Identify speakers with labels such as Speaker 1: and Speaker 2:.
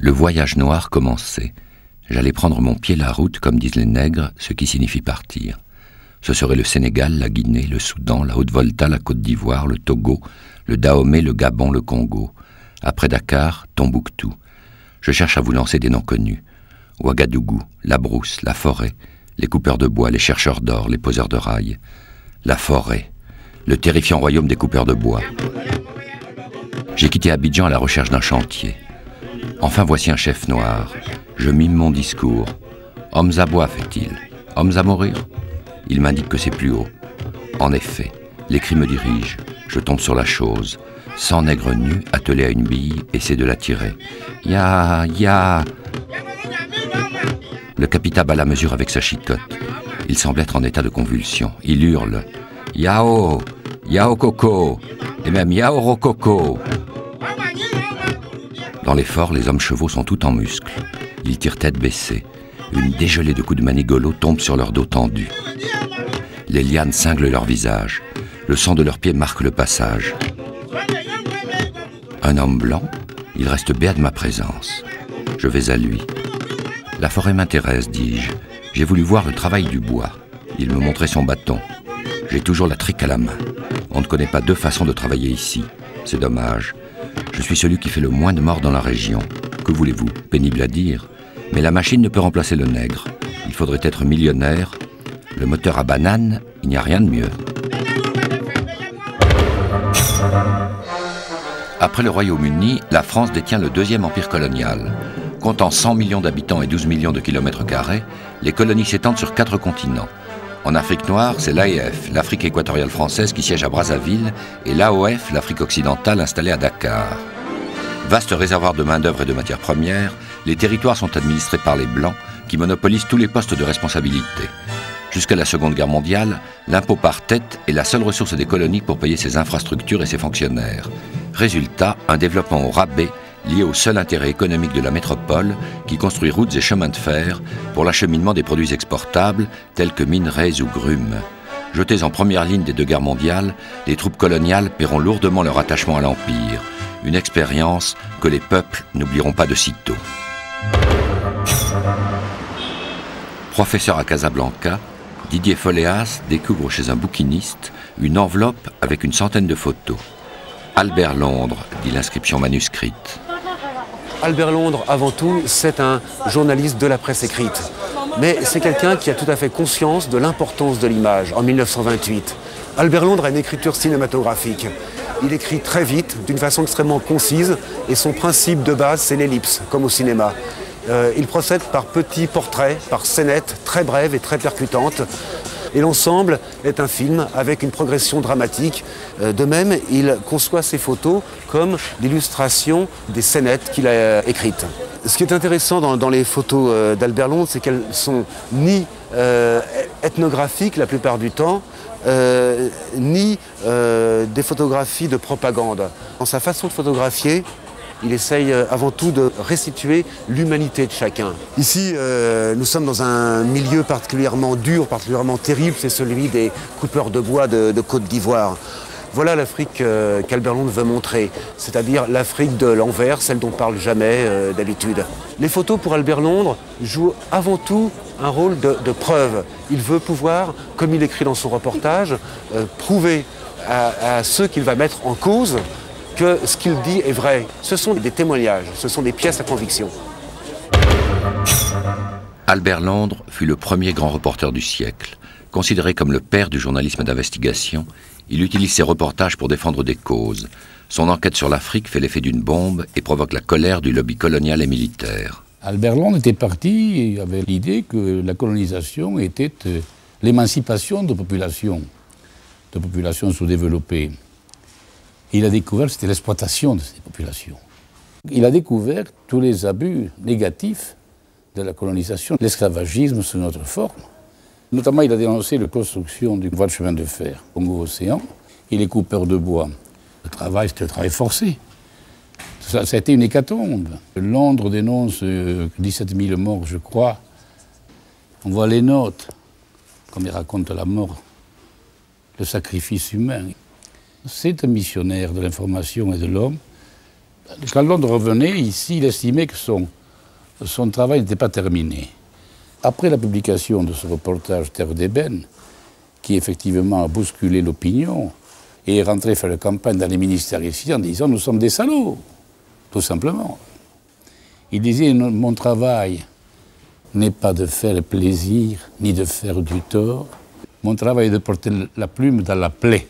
Speaker 1: Le voyage noir commençait. J'allais prendre mon pied la route, comme disent les nègres, ce qui signifie partir. Ce serait le Sénégal, la Guinée, le Soudan, la Haute-Volta, la Côte d'Ivoire, le Togo, le Dahomey, le Gabon, le Congo. Après Dakar, Tombouctou. Je cherche à vous lancer des noms connus. Ouagadougou, la brousse, la forêt, les coupeurs de bois, les chercheurs d'or, les poseurs de rails. La forêt, le terrifiant royaume des coupeurs de bois. J'ai quitté Abidjan à la recherche d'un chantier. Enfin voici un chef noir. Je mime mon discours. Hommes à bois, fait-il. Hommes à mourir? Il m'indique que c'est plus haut. En effet, les cris me dirigent. Je tombe sur la chose. 100 nègres nus, attelés à une bille, essaient de la tirer. Ya, ya. Le capita bat la mesure avec sa chicotte. Il semble être en état de convulsion. Il hurle. Yao, Yao Coco, et même Yao Rococo. Dans les forts, les hommes chevaux sont tout en muscles. Ils tirent tête baissée. Une dégelée de coups de manigolo tombe sur leur dos tendu. Les lianes cinglent leur visage. Le sang de leurs pieds marque le passage. Un homme blanc, il reste béat de ma présence. Je vais à lui. La forêt m'intéresse, dis-je. J'ai voulu voir le travail du bois. Il me montrait son bâton. J'ai toujours la trique à la main. On ne connaît pas deux façons de travailler ici. C'est dommage. Je suis celui qui fait le moins de morts dans la région. Que voulez-vous? Pénible à dire. Mais la machine ne peut remplacer le nègre. Il faudrait être millionnaire. Le moteur à banane, il n'y a rien de mieux. Après le Royaume-Uni, la France détient le deuxième empire colonial. Comptant 100 millions d'habitants et 12 millions de kilomètres carrés, les colonies s'étendent sur 4 continents. En Afrique noire, c'est l'AEF, l'Afrique équatoriale française qui siège à Brazzaville, et l'AOF, l'Afrique occidentale, installée à Dakar. Vaste réservoir de main-d'œuvre et de matières premières, les territoires sont administrés par les Blancs, qui monopolisent tous les postes de responsabilité. Jusqu'à la Seconde Guerre mondiale, l'impôt par tête est la seule ressource des colonies pour payer ses infrastructures et ses fonctionnaires. Résultat, un développement au rabais lié au seul intérêt économique de la métropole qui construit routes et chemins de fer pour l'acheminement des produits exportables tels que minerais ou grumes. Jetées en première ligne des deux guerres mondiales, les troupes coloniales paieront lourdement leur attachement à l'Empire, une expérience que les peuples n'oublieront pas de sitôt. Professeur à Casablanca, Didier Folléas découvre chez un bouquiniste une enveloppe avec une centaine de photos. Albert Londres, dit l'inscription manuscrite.
Speaker 2: Albert Londres, avant tout, c'est un journaliste de la presse écrite. Mais c'est quelqu'un qui a tout à fait conscience de l'importance de l'image en 1928. Albert Londres a une écriture cinématographique. Il écrit très vite, d'une façon extrêmement concise, et son principe de base, c'est l'ellipse, comme au cinéma. Il procède par petits portraits, par scénettes très brèves et très percutantes. Et l'ensemble est un film avec une progression dramatique. De même, il conçoit ses photos comme l'illustration des scénettes qu'il a écrites. Ce qui est intéressant dans les photos d'Albert Londres, c'est qu'elles sont ni ethnographiques la plupart du temps, ni des photographies de propagande. Dans sa façon de photographier, il essaye avant tout de restituer l'humanité de chacun. Ici, nous sommes dans un milieu particulièrement dur, particulièrement terrible, c'est celui des coupeurs de bois de Côte d'Ivoire. Voilà l'Afrique qu'Albert Londres veut montrer, c'est-à-dire l'Afrique de l'envers, celle dont on ne parle jamais d'habitude. Les photos pour Albert Londres jouent avant tout un rôle de preuve. Il veut pouvoir, comme il écrit dans son reportage, prouver à ceux qu'il va mettre en cause que ce qu'il dit est vrai. Ce sont des témoignages, ce sont des pièces à conviction.
Speaker 1: Albert Londres fut le premier grand reporter du siècle. Considéré comme le père du journalisme d'investigation, il utilise ses reportages pour défendre des causes. Son enquête sur l'Afrique fait l'effet d'une bombe et provoque la colère du lobby colonial et militaire.
Speaker 3: Albert Londres était parti avec l'idée que la colonisation était l'émancipation de populations sous-développées. Il a découvert que c'était l'exploitation de ces populations. Il a découvert tous les abus négatifs de la colonisation, l'esclavagisme sous notre forme. Notamment, il a dénoncé la construction d'une voie de chemin de fer Congo-Océan et les coupeurs de bois. Le travail, c'était le travail forcé. Ça a été une hécatombe. Londres dénonce 17 000 morts, je crois. On voit les notes, comme il raconte la mort, le sacrifice humain. C'est un missionnaire de l'information et de l'homme. Quand Londres revenait ici, il estimait que son son travail n'était pas terminé. Après la publication de ce reportage Terre d'ébène, qui effectivement a bousculé l'opinion, et est rentré faire la campagne dans les ministères ici en disant « nous sommes des salauds », tout simplement. Il disait « mon travail n'est pas de faire plaisir, ni de faire du tort. Mon travail est de porter la plume dans la plaie.